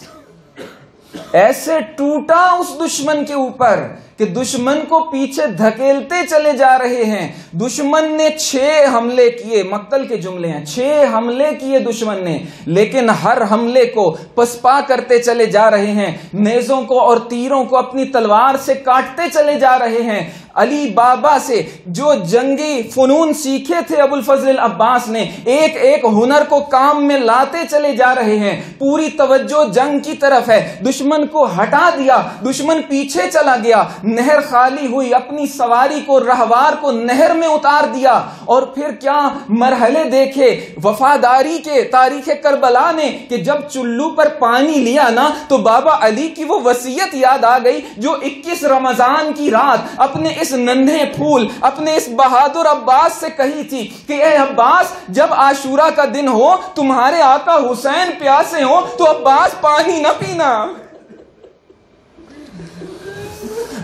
ایسے ٹوٹا اس دشمن کے اوپر کہ دشمن کو پیچھے دھکیلتے چلے جا رہے ہیں۔ دشمن نے 6 حملے کیے، مقتل کے جملے ہیں، 6 حملے کیے دشمن نے، لیکن ہر حملے کو پسپا کرتے چلے جا رہے ہیں، نیزوں کو اور تیروں کو اپنی تلوار سے کاٹتے چلے جا رہے ہیں۔ علی بابا سے جو جنگی فنون سیکھے تھے ابو الفضل العباس نے، ایک ایک ہنر کو کام میں لاتے چلے جا رہے ہیں. پوری توجہ جنگ کی طرف ہے. دشمن کو ہٹا دیا، دشمن پیچھے چلا گیا، نہر خالی ہوئی، اپنی سواری کو رہوار کو نہر میں اتار دیا. اور پھر کیا مرحلے دیکھے وفاداری کے تاریخ کربلا نے کہ جب چلو پر پانی لیا نا تو بابا علی کی وہ وصیت یاد آ گئی جو 21 رمضان کی رات اپنے اس ننھے پھول اپنے اس بہادر عباس سے کہی تھی کہ اے عباس، جب عاشورہ کا دن ہو، تمہارے آقا حسین پیاسے ہو تو عباس پانی نہ پینا.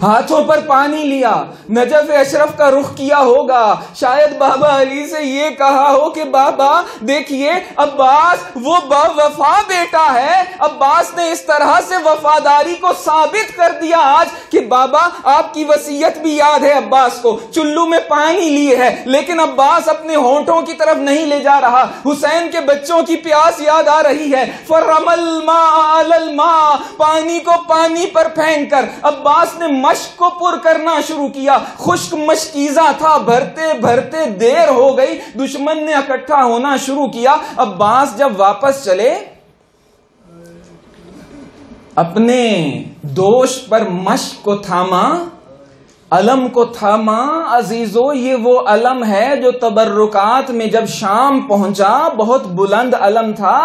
ہاتھوں پر پانی لیا، نجف اشرف کا رخ کیا ہوگا، شاید بابا علی سے یہ کہا ہو کہ بابا دیکھیے عباس وہ با وفا بیٹا ہے. عباس نے اس طرح سے وفاداری کو ثابت کر دیا آج کہ بابا آپ کی وصیت بھی یاد ہے عباس کو. چلو میں پانی لیے ہے لیکن عباس اپنے ہونٹوں کی طرف نہیں لے جا رہا. حسین کے بچوں کی پیاس یاد آ رہی ہے. فرم الماء علی الماء، پانی کو پانی پر پھینک کر عباس نے مشق کو پر کرنا شروع کیا. خشک مشکیزہ تھا، بھرتے بھرتے دیر ہو گئی، دشمن نے اکٹھا ہونا شروع کیا. عباس جب واپس چلے اپنے دوش پر مشق کو تھاما، علم کو تھاما. عزیزو یہ وہ علم ہے جو تبرکات میں جب شام پہنچا بہت بلند علم تھا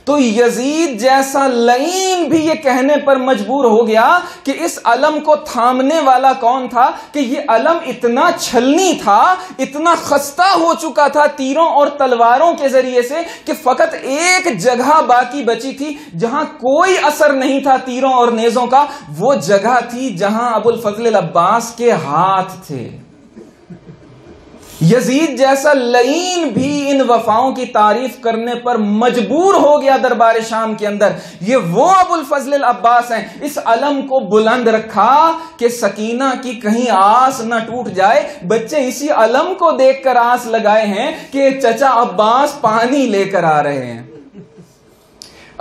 تو یزید جیسا لعین بھی یہ کہنے پر مجبور ہو گیا کہ اس علم کو تھامنے والا کون تھا، کہ یہ علم اتنا چھلنی تھا، اتنا خستہ ہو چکا تھا تیروں اور تلواروں کے ذریعے سے کہ فقط ایک جگہ باقی بچی تھی جہاں کوئی اثر نہیں تھا تیروں اور نیزوں کا. وہ جگہ تھی جہاں ابو الفضل العباس کے ہاتھ تھے. یزید جیسا لعین بھی ان وفاؤں کی تعریف کرنے پر مجبور ہو گیا دربار شام کے اندر. یہ وہ ابو الفضل العباس ہیں. اس علم کو بلند رکھا کہ سکینہ کی کہیں آس نہ ٹوٹ جائے. بچے اسی علم کو دیکھ کر آس لگائے ہیں کہ چچا عباس پانی لے کر آ رہے ہیں.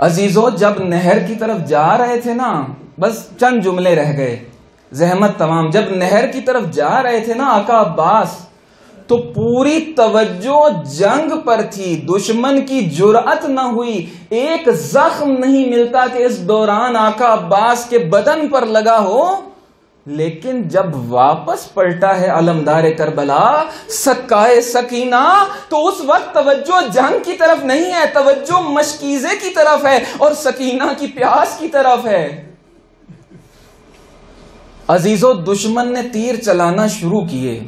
عزیزو جب نہر کی طرف جا رہے تھے نا، بس چند جملے رہ گئے، زحمت تمام. جب نہر کی طرف جا رہے تھے نا آقا عباس تو پوری توجہ جنگ پر تھی. دشمن کی جرأت نہ ہوئی، ایک زخم نہیں ملتا کہ اس دوران آقا عباس کے بدن پر لگا ہو. لیکن جب واپس پلٹا ہے علمدار کربلا سکائے سکینہ تو اس وقت توجہ جنگ کی طرف نہیں ہے، توجہ مشکیزے کی طرف ہے اور سکینہ کی پیاس کی طرف ہے. عزیزو دشمن نے تیر چلانا شروع کیے.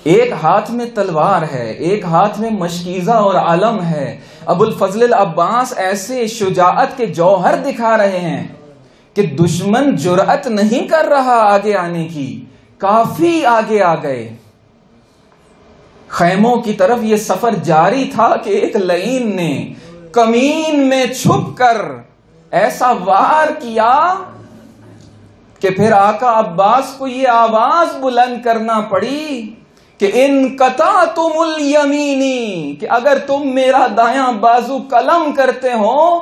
ایک ہاتھ میں تلوار ہے، ایک ہاتھ میں مشکیزہ اور علم ہے. ابو الفضل العباس ایسے شجاعت کے جوہر دکھا رہے ہیں کہ دشمن جرأت نہیں کر رہا آگے آنے کی. کافی آگے آ گئے. خیموں کی طرف یہ سفر جاری تھا کہ ایک لعین نے کمین میں چھپ کر ایسا وار کیا کہ پھر آقا عباس کو یہ آواز بلند کرنا پڑی کہ ان قطعتم الیمینی، کہ اگر تم میرا دایاں بازو قلم کرتے ہو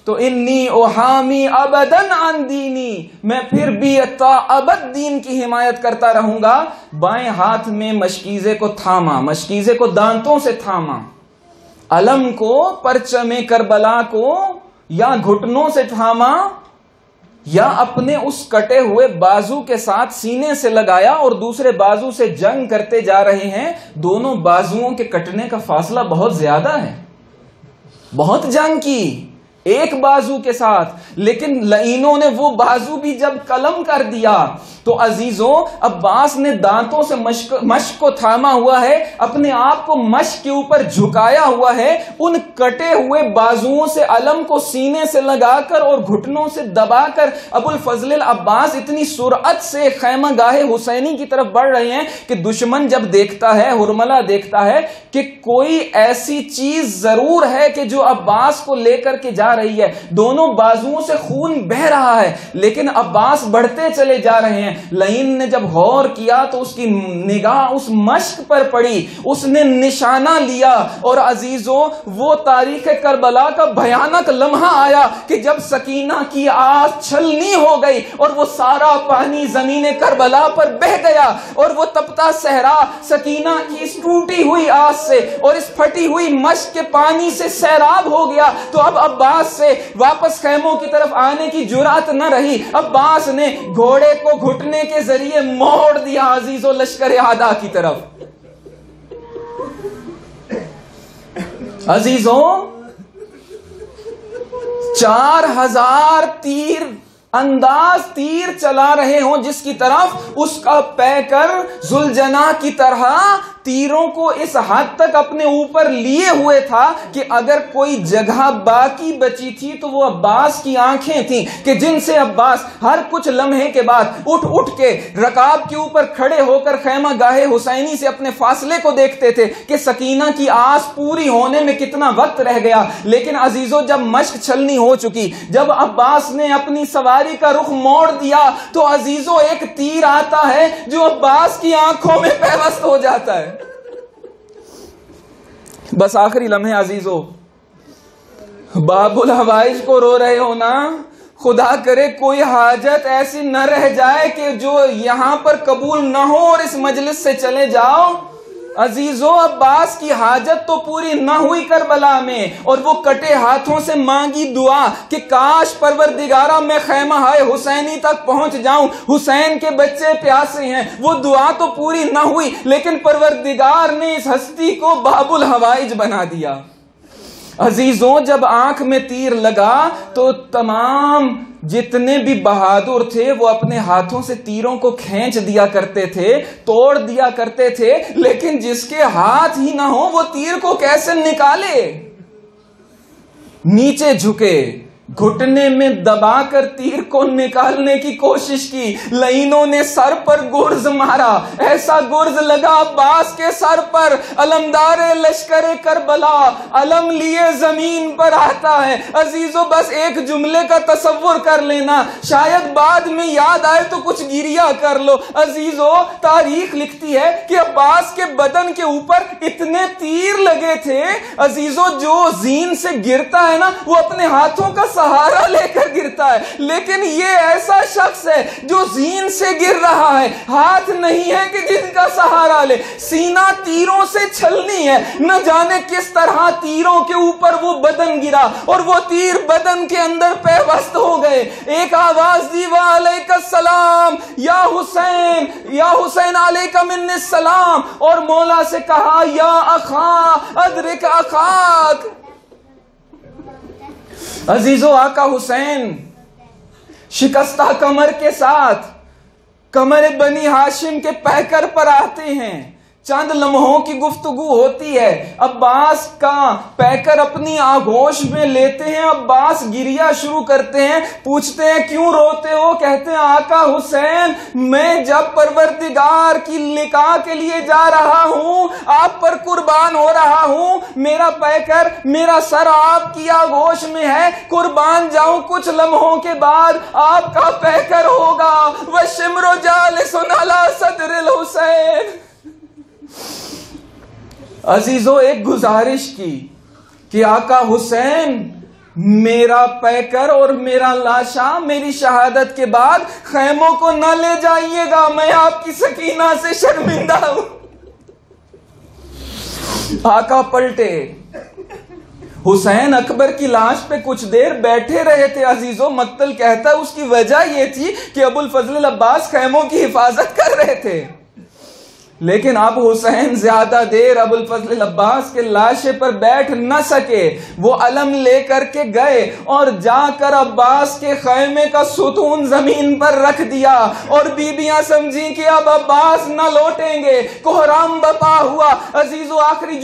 تو انی احامی ابدا عن دینی، میں پھر بھی تا ابد دین کی حمایت کرتا رہوں گا. بائیں ہاتھ میں مشکیزے کو تھاما، مشکیزے کو دانتوں سے تھاما، علم کو پرچم کربلا کو یا گھٹنوں سے تھاما یا اپنے اس کٹے ہوئے بازو کے ساتھ سینے سے لگایا اور دوسرے بازو سے جنگ کرتے جا رہے ہیں. دونوں بازوؤں کے کٹنے کا فاصلہ بہت زیادہ ہے. بہت جنگ کی ایک بازو کے ساتھ، لیکن لعینوں نے وہ بازو بھی جب قلم کر دیا تو عزیزوں عباس نے دانتوں سے مشق کو تھاما ہوا ہے، اپنے آپ کو مشق کے اوپر جھکایا ہوا ہے. ان کٹے ہوئے بازوؤں سے علم کو سینے سے لگا کر اور گھٹنوں سے دبا کر ابو الفضل العباس اتنی سرعت سے خیمہ گاہ حسینی کی طرف بڑھ رہے ہیں کہ دشمن جب دیکھتا ہے، ہرملہ دیکھتا ہے کہ کوئی ایسی چیز ضرور ہے کہ جو عباس کو لے کر کے جا رہی ہے, دونوں بازوؤں سے خون بہ رہا ہے, لیکن عباس بڑھتے چلے جا رہے ہیں. لعین نے جب غور کیا تو اس کی نگاہ اس مشق پر پڑی, اس نے نشانہ لیا, اور عزیزوں وہ تاریخ کربلا کا بھیانک لمحہ آیا کہ جب سکینہ کی آس چھلنی ہو گئی اور وہ سارا پانی زمین کربلا پر بہ گیا, اور وہ تپتا صحرا سکینہ کی اس ٹوٹی ہوئی آس سے اور اس پھٹی ہوئی مشق کے پانی سے سیراب ہو گیا. تو اب عباس سے واپس خیموں کی طرف آنے کی جرات نہ رہی. عباس نے گھوڑے کو گھٹنے کے ذریعے موڑ دیا عزیزوں لشکر اعداء کی طرف. عزیزوں 4000 تیر انداز تیر چلا رہے ہوں جس کی طرف اس کا پیکر ذوالجناح کی طرح تیروں کو اس حد تک اپنے اوپر لیے ہوئے تھا کہ اگر کوئی جگہ باقی بچی تھی تو وہ عباس کی آنکھیں تھیں کہ جن سے عباس ہر کچھ لمحے کے بعد اٹھ اٹھ کے رکاب کے اوپر کھڑے ہو کر خیمہ گاہ حسینی سے اپنے فاصلے کو دیکھتے تھے کہ سکینہ کی آس پوری ہونے میں کتنا وقت رہ گیا. لیکن عزیزوں جب مشق چھلنی ہو چکی, جب عباس نے اپنی سواری کا رخ موڑ دیا تو عزیزوں ایک تیر آتا ہے جو عباس کی آنکھوں میں پیوست ہو جاتا ہے. بس آخری لمحے عزیزوں, باب الحوائج کو رو رہے ہو نا, خدا کرے کوئی حاجت ایسی نہ رہ جائے کہ جو یہاں پر قبول نہ ہو اور اس مجلس سے چلے جاؤ. عزیزوں عباس کی حاجت تو پوری نہ ہوئی کربلا میں, اور وہ کٹے ہاتھوں سے مانگی دعا کہ کاش پروردگارہ میں خیمہ ہائے حسینی تک پہنچ جاؤں, حسین کے بچے پیاسے ہیں. وہ دعا تو پوری نہ ہوئی, لیکن پروردگار نے اس ہستی کو باب الحوائج بنا دیا. عزیزوں جب آنکھ میں تیر لگا تو تمام جتنے بھی بہادر تھے وہ اپنے ہاتھوں سے تیروں کو کھینچ دیا کرتے تھے, توڑ دیا کرتے تھے, لیکن جس کے ہاتھ ہی نہ ہو وہ تیر کو کیسے نکالے. نیچے جھکے, گھٹنے میں دبا کر تیر کو نکالنے کی کوشش کی. لعینوں نے سر پر گرز مارا, ایسا گرز لگا عباس کے سر پر. علمدار لشکر کربلا علم لیے زمین پر آتا ہے. عزیزوں بس ایک جملے کا تصور کر لینا, شاید بعد میں یاد آئے تو کچھ گریہ کر لو. عزیزوں تاریخ لکھتی ہے کہ عباس کے بدن کے اوپر اتنے تیر لگے تھے. عزیزوں جو زین سے گرتا ہے نا وہ اپنے ہاتھوں کا سہارا لے کر گرتا ہے, لیکن یہ ایسا شخص ہے جو زین سے گر رہا ہے, ہاتھ نہیں ہے کہ جن کا سہارا لے. سینہ تیروں سے چھلنی ہے, نہ جانے کس طرح تیروں کے اوپر وہ بدن گرا اور وہ تیر بدن کے اندر پیوست ہو گئے. ایک آواز دی وعلیک السلام یا حسین, یا حسین علیک من السلام, اور مولا سے کہا یا اخا ادرک اخاک. عزیزو آقا حسین شکستہ کمر کے ساتھ کمر بنی ہاشم کے پیکر پر آتے ہیں. چند لمحوں کی گفتگو ہوتی ہے. عباس کا پیکر اپنی آغوش میں لیتے ہیں, عباس گریہ شروع کرتے ہیں. پوچھتے ہیں کیوں روتے ہو؟ کہتے ہیں آقا حسین میں جب پروردگار کی لقاء کے لیے جا رہا ہوں, آپ پر قربان ہو رہا ہوں, میرا پیکر میرا سر آپ کی آغوش میں ہے, قربان جاؤں کچھ لمحوں کے بعد آپ کا پیکر ہوگا. وَالشِّمْرُ جَالِسٌ عَلَى صَدْرِ الْحُسَيْنِ. عزیزو ایک گزارش کی کہ آقا حسین میرا پیکر اور میرا لاشا میری شہادت کے بعد خیموں کو نہ لے جائیے گا, میں آپ کی سکینہ سے شرمندہ ہوں. آقا پلٹے, حسین اکبر کی لاش پہ کچھ دیر بیٹھے رہے تھے. عزیزو مقتل کہتا ہے اس کی وجہ یہ تھی کہ ابو الفضل العباس خیموں کی حفاظت کر رہے تھے, لیکن اب حسین زیادہ دیر ابو الفضل العباس کے لاشے پر بیٹھ نہ سکے. وہ علم لے کر کے گئے اور جا کر عباس کے خیمے کا ستون زمین پر رکھ دیا, اور بیبیاں سمجھی کہ اب عباس نہ لوٹیں گے. کوہرام بپا ہوا. عزیزو آخری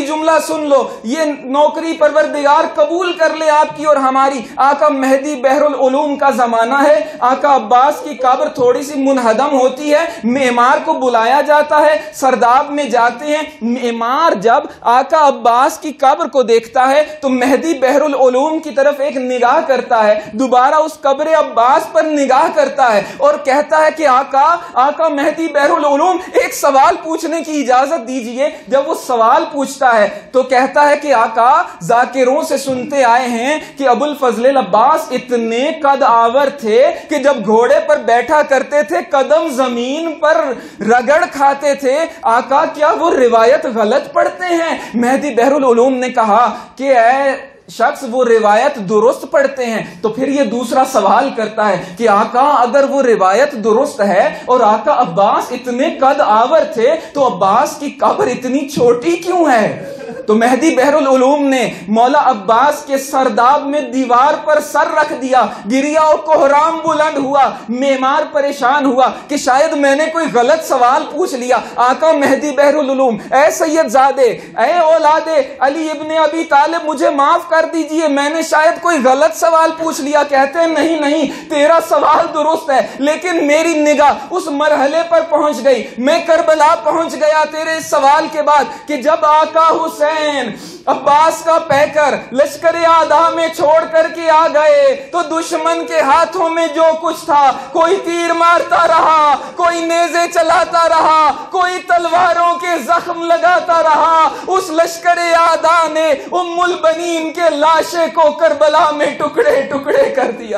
جملہ سن لو, یہ نوکری پروردگار قبول کر لے آپ کی اور ہماری. آقا مہدی بحر العلوم کا زمانہ ہے. آقا عباس کی قبر تھوڑی سی منہدم ہوتی ہے, معمار کو بلایا بتایا جاتا ہے سرداب میں جاتے ہیں. معمار جب آقا عباس کی قبر کو دیکھتا ہے تو مہدی بحر العلوم کی طرف ایک نگاہ کرتا ہے, دوبارہ اس قبر عباس پر نگاہ کرتا ہے اور کہتا ہے کہ آقا مہدی بحر العلوم ایک سوال پوچھنے کی اجازت دیجئے. جب وہ سوال پوچھتا ہے تو کہتا ہے کہ آقا ذاکروں سے سنتے آئے ہیں کہ ابو الفضل عباس اتنے قد آور تھے کہ جب گھوڑے پر بیٹھا کرتے تھے قدم زمین پر رگڑ کھاتے تھے. آقا کیا وہ روایت غلط پڑھتے ہیں؟ مہدی بحر العلوم نے کہا کہ اے شخص وہ روایت درست پڑھتے ہیں. تو پھر یہ دوسرا سوال کرتا ہے کہ آقا اگر وہ روایت درست ہے اور آقا عباس اتنے قد آور تھے تو عباس کی قبر اتنی چھوٹی کیوں ہے؟ تو مہدی بحر العلوم نے مولا عباس کے سرداب میں دیوار پر سر رکھ دیا, گریا اور کوہرام بلند ہوا. معمار پریشان ہوا کہ شاید میں نے کوئی غلط سوال پوچھ لیا. آقا مہدی بحر العلوم, اے سید زادے, اے اولاد علی ابن ابی طالب, مجھے معاف کر دیجئے, میں نے شاید کوئی غلط سوال پوچھ لیا. کہتے ہیں نہیں تیرا سوال درست ہے, لیکن میری نگاہ اس مرحلے پر پہنچ گئی, میں کربلا پہنچ گیا تیرے سوال کے بعد کہ جب آقا حسین عباس کا پیکر لشکر اعداء میں چھوڑ کر کے آ گئے تو دشمن کے ہاتھوں میں جو کچھ تھا, کوئی تیر مارتا رہا, کوئی نیزے چلاتا رہا, کوئی تلواروں کے زخم لگاتا رہا, اس لشکر اعداء نے ام البنین کے لاشے کو کربلا میں ٹکڑے ٹکڑے کر دیا.